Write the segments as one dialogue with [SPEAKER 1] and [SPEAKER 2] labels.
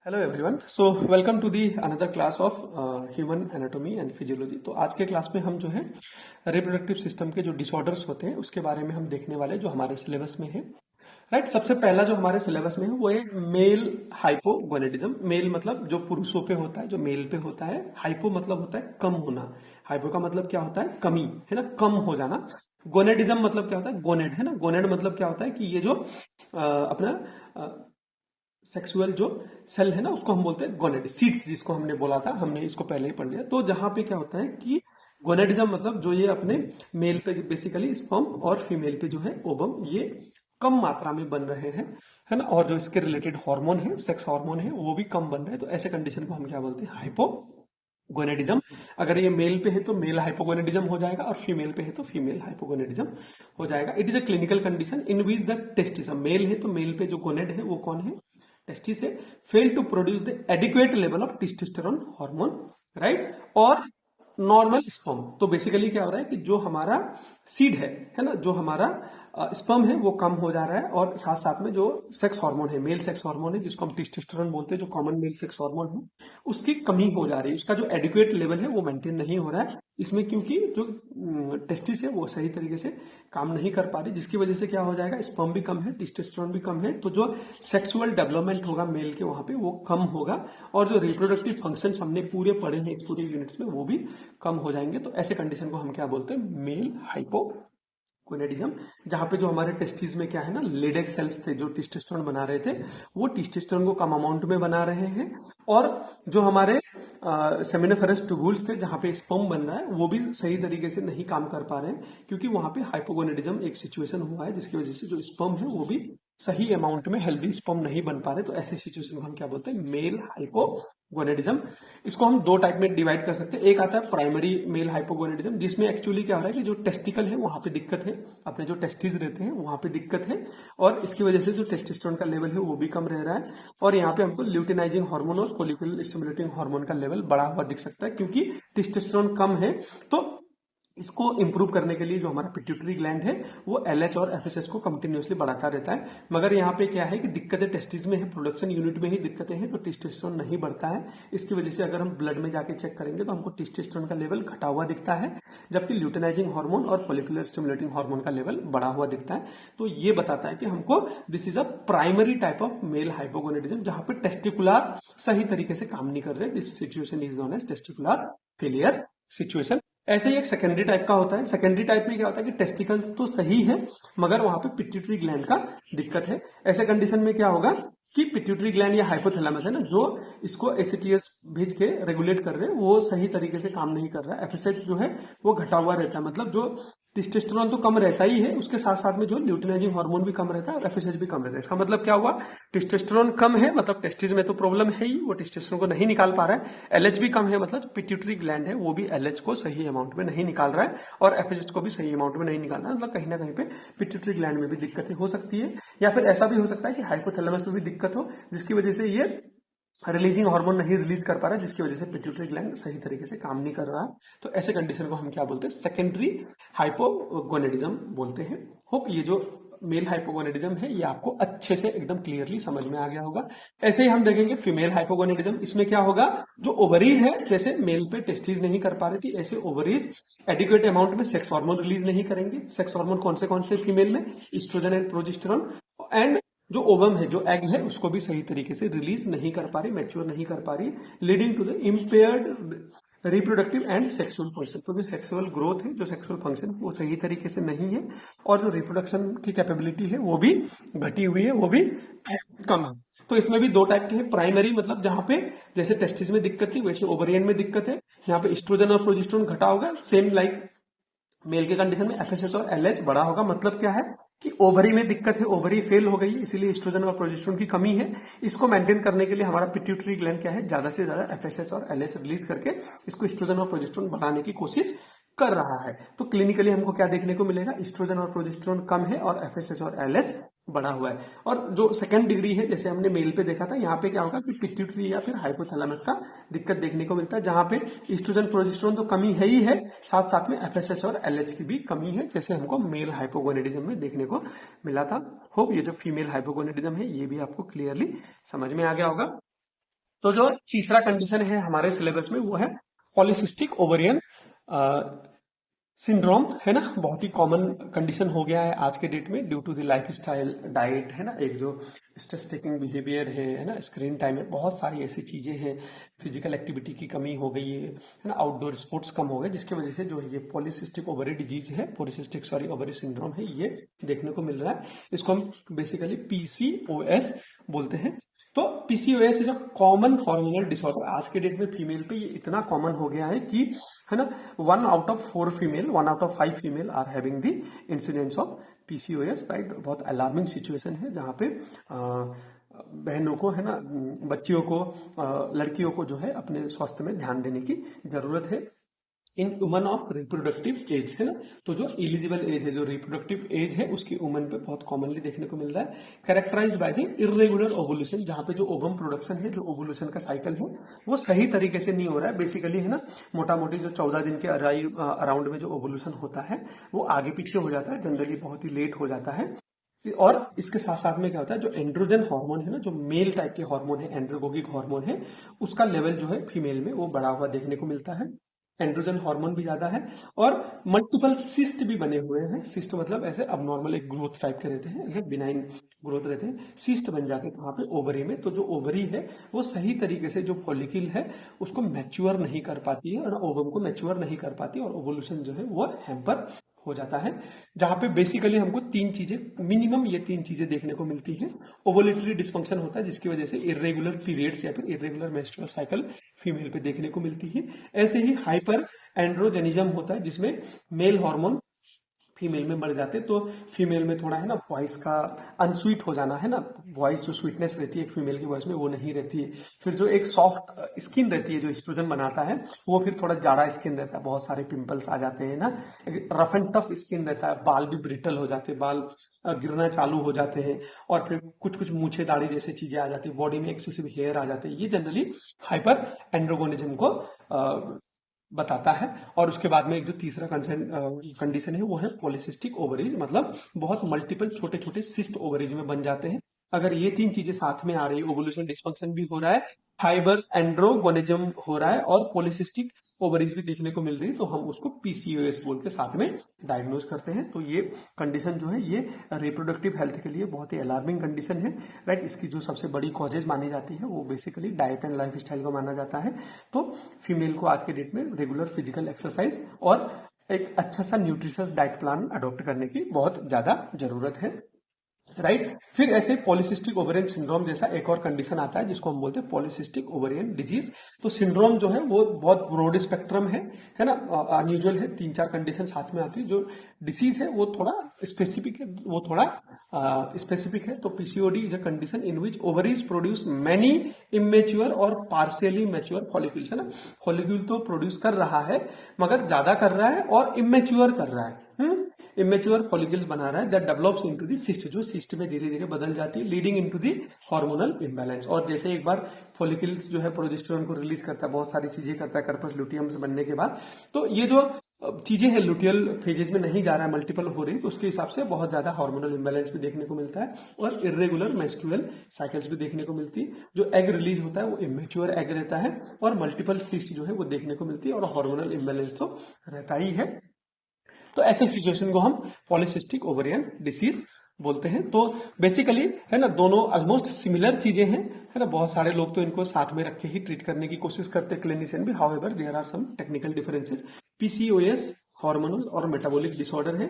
[SPEAKER 1] Hello everyone. So welcome to the another class of human anatomy and physiology. तो आज के class में हम जो है रिप्रोडक्टिव सिस्टम के जो डिसऑर्डर्स होते हैं उसके बारे में हम देखने वाले जो हमारे सिलेबस में है। राइट, सबसे पहला जो हमारे सिलेबस में है वो है मेल हाइपोगोनेडिज्म। मेल मतलब जो पुरुषों पे होता है, जो मेल पे होता है। हाइपो मतलब होता है कम होना। हाइपो का मतलब क्या होता है? कमी, है ना, कम हो जाना। गोनेडिज्म मतलब क्या होता है? गोनेड, है ना। गोनेड मतलब क्या होता है कि ये जो अपना सेक्सुअल जो सेल है ना उसको हम बोलते हैं गोनेड। सीड्स जिसको हमने बोला था, हमने इसको पहले ही पढ़ लिया। तो जहां पे क्या होता है कि गोनेडिज्म मतलब जो ये अपने मेल पे बेसिकली स्पर्म और फीमेल पे जो है ओवम, ये कम मात्रा में बन रहे हैं, है ना। और जो इसके रिलेटेड हार्मोन है, सेक्स हार्मोन है, वो भी कम बन रहे हैं। तो ऐसे कंडीशन को हम क्या बोलते हैं? हाइपोगोनेडिज्म। अगर ये मेल पे है तो मेल हाइपोगोनेडिज्म हो जाएगा, और फीमेल पे है तो फीमेल हाइपोगोनेडिज्म हो जाएगा। It is a clinical condition in which the testis, male है तो मेल पे जो गोनेड है वो कौन है? टेस्टिस है। Fail to produce the adequate level of testosterone hormone, right, और नॉर्मल स्पर्म। तो बेसिकली क्या हो रहा है कि जो हमारा सीड है ना, जो हमारा स्पर्म है वो कम हो जा रहा है, और साथ साथ में जो सेक्स हार्मोन है, मेल सेक्स हार्मोन है जिसको हम टेस्टोस्टेरोन बोलते हैं, जो कॉमन मेल सेक्स हार्मोन है, उसकी कमी हो जा रही है। उसका जो एडिक्वेट लेवल है वो मेंटेन नहीं हो रहा है इसमें, क्योंकि जो टेस्टिस है वो सही तरीके से काम नहीं कर पा रही, जिसकी वजह से क्या हो जाएगा? स्पर्म भी कम है, टेस्टोस्टेरोन भी कम है, तो जो सेक्सुअल डेवलपमेंट होगा मेल के वहां पे वो कम होगा, और जो रिप्रोडक्टिव फंक्शंस हमने पूरे पढ़े हैं इस पूरे यूनिट्स में वो भी कम हो जाएंगे। तो ऐसे कंडीशन को हम क्या बोलते हैं? Male hypogonadism. जहां पे जो हमारे टेस्टिस में क्या है ना, लेडेक सेल्स थे जो टेस्टोस्टेरोन बना रहे थे, वो टेस्टोस्टेरोन को कम अमाउंट में बना रहे हैं, और जो हमारे सेमिनिफेरस ट्यूबुल्स थे जहां पे स्पर्म बन रहा है वो भी सही तरीके से नहीं काम कर पा रहे हैं, क्योंकि वहां पे हाइपोगोनेडिज्म एक सिचुएशन हुआ है जिसकी वजह से जो स्पर्म है वो भी सही अमाउंट में हेल्दी स्पर्म नहीं बन पा रहे। तो ऐसे सिचुएशन को हम क्या बोलते हैं? Male hypogonadism. इसको हम दो टाइप में डिवाइड कर सकते हैं। एक आता है प्राइमरी मेल हाइपोगोनेडिज्म, जिसमें एक्चुअली क्या हो रहा है कि जो टेस्टिकल है वहां पे दिक्कत है, अपने जो टेस्टिस रहते हैं वहां पे दिक्कत है, और इसकी वजह से जो टेस्टोस्टेरोन का लेवल है वो भी कम रह रहा है, और यहाँ पे हमको ल्यूटिनाइजिंग हार्मोन और फोलिकुलर स्टिमुलेटिंग हार्मोन का लेवल बढ़ा हुआ दिख सकता है, क्योंकि टेस्टोस्टेरोन कम है। तो इसको इंप्रूव करने के लिए जो हमारा पिट्यूटरी ग्लैंड है वो एलएच और एफएसएच को कंटिन्यूअसली बढ़ाता रहता है। मगर यहाँ पे क्या है कि दिक्कतें टेस्टिस में है, प्रोडक्शन यूनिट में ही दिक्कतें हैं, तो टेस्टोस्टेरोन नहीं बढ़ता है। इसकी वजह से अगर हम ब्लड में जाके चेक करेंगे तो हमको टेस्टोस्टेरोन का लेवल घटा हुआ दिखता है, जबकि ल्यूटिनाइजिंग हार्मोन और फोलिकुलर स्टिमुलेटिंग हार्मोन का लेवल बढ़ा हुआ दिखता है। तो ये बताता है कि हमको this is a primary type of male hypogonadism, जहां पे टेस्टिकुलर सही तरीके से काम नहीं कर रहे। This situation is known as testicular failure situation. ऐसे ही एक सेकेंडरी टाइप का होता है। सेकेंडरी टाइप में क्या होता है कि टेस्टिकल्स तो सही है मगर वहां पे पिट्यूटरी ग्लैंड का दिक्कत है। ऐसे कंडीशन में क्या होगा कि पिट्यूटरी ग्लैंड या हाइपोथैलेमस है ना, जो इसको एसीटीएस भेज के रेगुलेट कर रहे हैं, वो सही तरीके से काम नहीं कर रहा है। एफएसएच जो है वो घटा हुआ रहता है, मतलब जो टेस्टोस्टेरोन तो कम रहता ही है, उसके साथ साथ में जो ल्यूटिनाइजिंग हार्मोन भी कम रहता है और एफएसएच भी कम रहता है। इसका मतलब क्या हुआ? टेस्टोस्टेरोन कम है मतलब टेस्टिस में तो प्रॉब्लम है ही, वो टेस्टोस्टेरोन को नहीं निकाल पा रहा है। एलएच भी कम है मतलब पिट्यूटरी ग्लैंड है वो भी एलएच को सही अमाउंट में नहीं निकाल रहा है, और एफएसएच को भी सही अमाउंट में नहीं निकाल रहा है। मतलब कहीं ना कहीं पे पिट्यूटरी ग्लैंड में भी दिक्कतें हो सकती है, या फिर ऐसा भी हो सकता है कि हाइपोथैलेमस में भी दिक्कत हो, जिसकी वजह से ये रिलीजिंग हार्मोन नहीं रिलीज कर पा रहा है, जिसकी वजह से पिट्यूटरी ग्लैंड सही तरीके से काम नहीं कर रहा है। तो ऐसे कंडीशन को हम क्या बोलते हैं? सेकेंडरी हाइपोगोनेडिज्म बोलते हैं। होप ये जो मेल हाइपोगोनेडिज्म है ये आपको अच्छे से एकदम क्लियरली समझ में आ गया होगा। ऐसे ही हम देखेंगे फीमेल हाइपोगोनेडिज्म। इसमें क्या होगा? जो ओवरीज है, जैसे मेल पे टेस्टिस नहीं कर पा रही थी, ऐसे ओवरीज एडिक्वेट अमाउंट में सेक्स हार्मोन रिलीज नहीं करेंगे। सेक्स हार्मोन कौन से फीमेल में? Oestrogen and progesterone. एंड जो ओवम है, जो एग है, उसको भी सही तरीके से रिलीज नहीं कर पा रही, मैच्योर नहीं कर पा रही, leading to the impaired reproductive and sexual function. तो भी सेक्सुअल ग्रोथ है, जो सेक्सुअल फंक्शन वो सही तरीके से नहीं है, और जो रिप्रोडक्शन की कैपेबिलिटी है वो भी घटी हुई है, वो भी कम है। तो इसमें भी दो टाइप के हैं। प्राइमरी मतलब जहां पे जैसे टेस्टिस में दिक्कत थी वैसे ओवरियन में दिक्कत है। यहाँ पे एस्ट्रोजन और प्रोजेस्टेरोन घटा होगा, सेम लाइक मेल के कंडीशन में एफएसएच और एलएच बड़ा होगा। मतलब क्या है कि ओवरी में दिक्कत है, ओवरी फेल हो गई, इसीलिए एस्ट्रोजन और प्रोजेस्टेरोन की कमी है। इसको मेंटेन करने के लिए हमारा पिट्यूटरी ग्लैंड क्या है, ज्यादा से ज्यादा एफएसएच और एलएच रिलीज करके इसको एस्ट्रोजन और प्रोजेस्टेरोन बढ़ाने की कोशिश कर रहा है। तो क्लिनिकली हमको क्या देखने को मिलेगा? एस्ट्रोजन और प्रोजेस्टेरोन कम है और एफएसएच और एलएच बढ़ा हुआ है। और जो सेकंड डिग्री है, जैसे हमने मेल पे देखा था, यहाँ पे क्या होगा कि पिट्यूटरी या फिर हाइपोथैलेमस का दिक्कत देखने को मिलता है, जहां पे एस्ट्रोजन प्रोजेस्टेरोन तो कमी है ही है, साथ साथ में एफएसएच और एलएच की भी कमी है, जैसे हमको मेल हाइपोगोनेडिज्म में देखने को मिला था। होप ये जो फीमेल हाइपोगोनेडिज्म है ये भी आपको क्लियरली समझ में आ गया होगा। तो जो तीसरा कंडीशन है हमारे सिलेबस में वो है पॉलीसिस्टिक ओवरियन सिंड्रोम, है ना। बहुत ही कॉमन कंडीशन हो गया है आज के डेट में due to the lifestyle, diet, है ना, एक जो स्ट्रेस टेकिंग बिहेवियर है ना, स्क्रीन टाइम है, बहुत सारी ऐसी चीजें हैं, फिजिकल एक्टिविटी की कमी हो गई है ना, आउटडोर स्पोर्ट्स कम हो गए, जिसकी वजह से जो ये पॉलीसिस्टिक ओवरी डिजीज है, पॉलीसिस्टिक ओवरी सिंड्रोम है, ये देखने को मिल रहा है। इसको हम बेसिकली पीसीओएस बोलते हैं। तो PCOS is a common hormonal disorder. आज के डेट में फीमेल पे ये इतना कॉमन हो गया है कि, है ना, 1 out of 4 female, 1 out of 5 female are having the incidence of PCOS, right. बहुत अलार्मिंग सिचुएशन है जहाँ पे बहनों को, है ना, बच्चियों को, लड़कियों को जो है अपने स्वास्थ्य में ध्यान देने की जरूरत है। इन वुमन ऑफ रिप्रोडक्टिव एज, है ना, तो जो एलिजिबल एज है, जो रिप्रोडक्टिव एज है, उसकी वुमन पे बहुत कॉमनली देखने को मिल रहा है। Characterised by the irregular ovulation, जहां पे जो ओवम प्रोडक्शन है, जो ओवुलेशन का साइकिल है, वो सही तरीके से नहीं हो रहा है बेसिकली, है ना। मोटा मोटी जो 14 दिन के अराउंड में जो ओवुलेशन होता है वो आगे पीछे हो जाता है, जनरली बहुत ही लेट हो जाता है। और इसके साथ साथ में क्या होता है, जो एंड्रोजन हार्मोन है ना, जो मेल टाइप के हार्मोन है, एंड्रोगोगिक हार्मोन है, उसका लेवल जो है फीमेल में वो बढ़ा हुआ देखने को मिलता है। एंड्रोजन हार्मोन भी ज्यादा है और मल्टीपल सिस्ट भी बने हुए हैं। सिस्ट मतलब ऐसे अबनॉर्मल एक ग्रोथ टाइप के रहते हैं, ऐसे बिनाइन ग्रोथ रहते हैं, सिस्ट बन जाते हैं वहां पे ओवरी में। तो जो ओवरी है वो सही तरीके से जो फॉलिकल है उसको मैच्योर नहीं कर पाती है और ओवम को मैच्योर नहीं कर पाती और ओवुलेशन जो है वो हैम्पर हो जाता है। जहां पे बेसिकली हमको 3 चीजें, मिनिमम ये 3 चीजें देखने को मिलती हैं। ओवुलेटरी डिस्फंक्शन होता है जिसकी वजह से इरेगुलर पीरियड्स या फिर इरेगुलर मेंस्ट्रुअल साइकिल फीमेल पे देखने को मिलती है। ऐसे ही हाइपर एंड्रोजेनिज्म होता है जिसमें मेल हार्मोन फीमेल में बढ़ जाते, तो फीमेल में थोड़ा, है ना, वॉइस का अनस्वीट हो जाना, है ना, वॉइस जो स्वीटनेस रहती है एक फीमेल की वॉइस में वो नहीं रहती है। फिर जो एक सॉफ्ट स्किन रहती है जो एस्ट्रोजन बनाता है वो फिर थोड़ा जाड़ा स्किन रहता है, बहुत सारे पिंपल्स आ जाते हैं ना, रफ एंड टफ स्किन रहता है, बाल भी ब्रिटल हो जाते हैं, बाल गिरना चालू हो जाते हैं और फिर कुछ कुछ मूछे दाढ़ी जैसी चीजें आ जाती है, बॉडी में एक्सेसिव हेयर आ जाते हैं। ये जनरली हाइपर एंड्रोगोनिज्म को बताता है। और उसके बाद में एक जो तीसरा कंडीशन है वो है पॉलीसिस्टिक ओवरीज, मतलब बहुत मल्टीपल छोटे छोटे सिस्ट ओवरीज में बन जाते हैं। अगर ये 3 चीजें साथ में आ रही है, ओवुलेशन डिस्फंक्शन भी हो रहा है, हाइपर एंड्रोगोनिज्म हो रहा है और पॉलीसिस्टिक ओवरीज भी देखने को मिल रही है, तो हम उसको पीसीओएस बोल के साथ में डायग्नोज करते हैं। तो ये कंडीशन जो है ये रिप्रोडक्टिव हेल्थ के लिए बहुत ही अलार्मिंग कंडीशन है, राइट। इसकी जो सबसे बड़ी कॉजेज मानी जाती है वो basically diet and life style को माना जाता है। तो फीमेल को आज के डेट में रेगुलर फिजिकल एक्सरसाइज और एक अच्छा सा न्यूट्रिशियस डाइट प्लान अडॉप्ट करने की बहुत ज्यादा जरूरत है, राइट। फिर ऐसे पॉलीसिस्टिक ओवरियन सिंड्रोम जैसा एक और कंडीशन आता है जिसको हम बोलते हैं पॉलीसिस्टिक ओवरियन डिजीज। तो सिंड्रोम जो है वो बहुत ब्रॉड स्पेक्ट्रम है ना, अनयूजुअल है, 3-4 कंडीशन साथ में आती है। जो डिसीज है वो थोड़ा स्पेसिफिक है, वो थोड़ा स्पेसिफिक है। तो PCOD is a condition in which ovaries produce many immature और पार्शियली मैच्योर फॉलिक्यूल्स, है ना। फॉलिक्यूल तो प्रोड्यूस कर रहा है मगर ज्यादा कर रहा है और इमेच्योर कर रहा है, इमेच्योर फॉलिकल्स बना रहा है, that develops into the cyst, जो सिस्ट में धीरे धीरे बदल जाती है, leading into the hormonal imbalance. और जैसे एक बार फॉलिकल्स जो है प्रोजेस्टेरोन को रिलीज करता है, बहुत सारी चीजें करता है कार्पस ल्यूटियम से बनने के बाद, तो ये जो चीजें हैं लुटियल फेजेज में नहीं जा रहा है, मल्टीपल हो रही है, तो उसके हिसाब से बहुत ज्यादा हार्मोनल इम्बैलेंस भी देखने को मिलता है और इरेगुलर मेंस्ट्रुअल साइकिल्स भी देखने को मिलती है। जो एग रिलीज होता है वो इमेच्योर एग रहता है और मल्टीपल सिस्ट जो है वो देखने को मिलती है और हार्मोनल इम्बैलेंस तो रहता ही है। तो ऐसे सिचुएशन को हम पॉलीसिस्टिक ओवरियन डिसीज बोलते हैं। तो बेसिकली, है ना, दोनों ऑलमोस्ट सिमिलर चीजें हैं, है ना। बहुत सारे लोग तो इनको साथ में रख के ही ट्रीट करने की कोशिश करते हैं, क्लिनिशियन भी। However there are some technical differences. PCOS hormonal और मेटाबॉलिक डिसऑर्डर है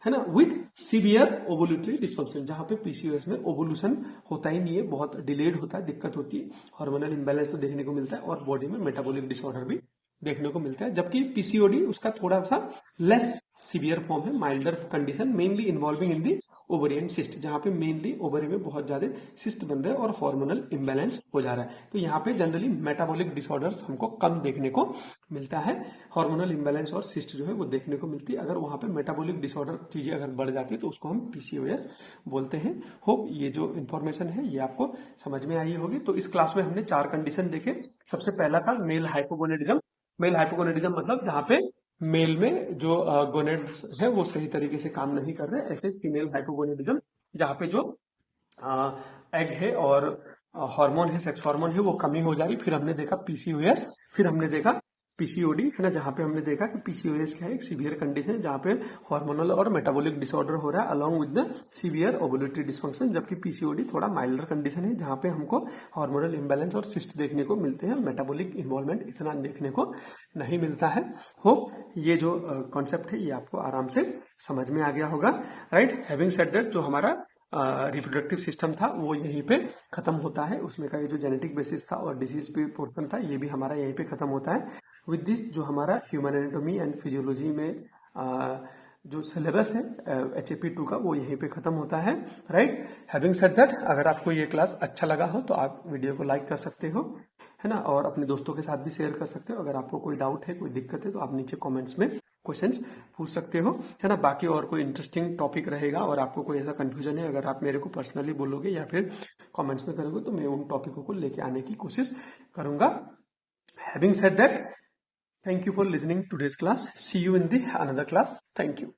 [SPEAKER 1] ना, विथ सीवियर ओवुलेटरी डिस्फंक्शन, जहां पे पीसीओएस में ओवुलेशन होता ही नहीं है, बहुत डिलेड होता है, दिक्कत होती है, हार्मोनल इम्बैलेंस तो देखने को मिलता है और बॉडी में मेटाबॉलिक डिसऑर्डर भी देखने को मिलता है। जबकि पीसीओडी उसका थोड़ा सा लेस सीवियर फॉर्म है, milder condition, mainly involving in the ovarian cyst, जहां पे मेनली ओवरी में बहुत ज्यादा सिस्ट बन रहे हैं और हार्मोनल इम्बैलेंस हो जा रहा है। तो यहाँ पे जनरली मेटाबॉलिक डिसऑर्डर्स हमको कम देखने को मिलता है, हार्मोनल इम्बैलेंस और सिस्ट जो है वो देखने को मिलती है। अगर वहां पे मेटाबॉलिक डिसऑर्डर चीजें अगर बढ़ जाती है तो उसको हम पीसीओएस बोलते हैं। होप ये जो इन्फॉर्मेशन है ये आपको समझ में आई होगी। तो इस क्लास में हमने 4 कंडीशन देखे। सबसे पहला था मेल हाइपोगोनेडिज्म। मेल हाइपोगोनेडिज्म मतलब जहाँ पे मेल में जो गोनेड्स है वो सही तरीके से काम नहीं कर रहे, ऐसे फीमेल हाइपोगोनेडिज्म जहाँ पे जो एग है और हार्मोन है, सेक्स हार्मोन है, वो कमी हो जा रही। फिर हमने देखा पीसीओएस, फिर हमने देखा पीसीओडी, है ना, जहाँ पे हमने देखा कि पीसीओएस क्या है, एक सीवियर कंडीशन है जहाँ पे हार्मोनल और मेटाबॉलिक डिसऑर्डर हो रहा है along with the severe ovulatory dysfunction, जबकि पीसीओडी थोड़ा माइल्डर कंडीशन है जहाँ पे हमको हार्मोनल इम्बैलेंस और सिस्ट देखने को मिलते हैं, मेटाबॉलिक इन्वॉल्वमेंट इतना देखने को नहीं मिलता है। होप ये जो कॉन्सेप्ट है ये आपको आराम से समझ में आ गया होगा, राइट। हैविंग सेड दैट, जो हमारा रिप्रोडक्टिव सिस्टम था वो यहीं पे खत्म होता है, उसमें का ये जो जेनेटिक बेसिस था और डिजीज पे पोर्शन था ये भी हमारा यहीं पे खत्म होता है। विद दिस जो हमारा ह्यूमन एनाटॉमी एंड फिजियोलॉजी में जो सिलेबस है HAP2 का वो यहीं पे खत्म होता है, राइट। हैविंग सेड दैट, अगर आपको ये क्लास अच्छा लगा हो तो आप वीडियो को लाइक कर सकते हो, है ना, और अपने दोस्तों के साथ भी शेयर कर सकते हो। अगर आपको कोई डाउट है, कोई दिक्कत है तो आप नीचे कमेंट्स में क्वेश्चंस पूछ सकते हो, है ना। बाकी और कोई इंटरेस्टिंग टॉपिक रहेगा और आपको कोई ऐसा कंफ्यूजन है, अगर आप मेरे को पर्सनली बोलोगे या फिर कमेंट्स में करोगे तो मैं उन टॉपिकों को लेके आने की कोशिश करूंगा। Having said that, thank you for listening to today's class. See you in the another class. Thank you.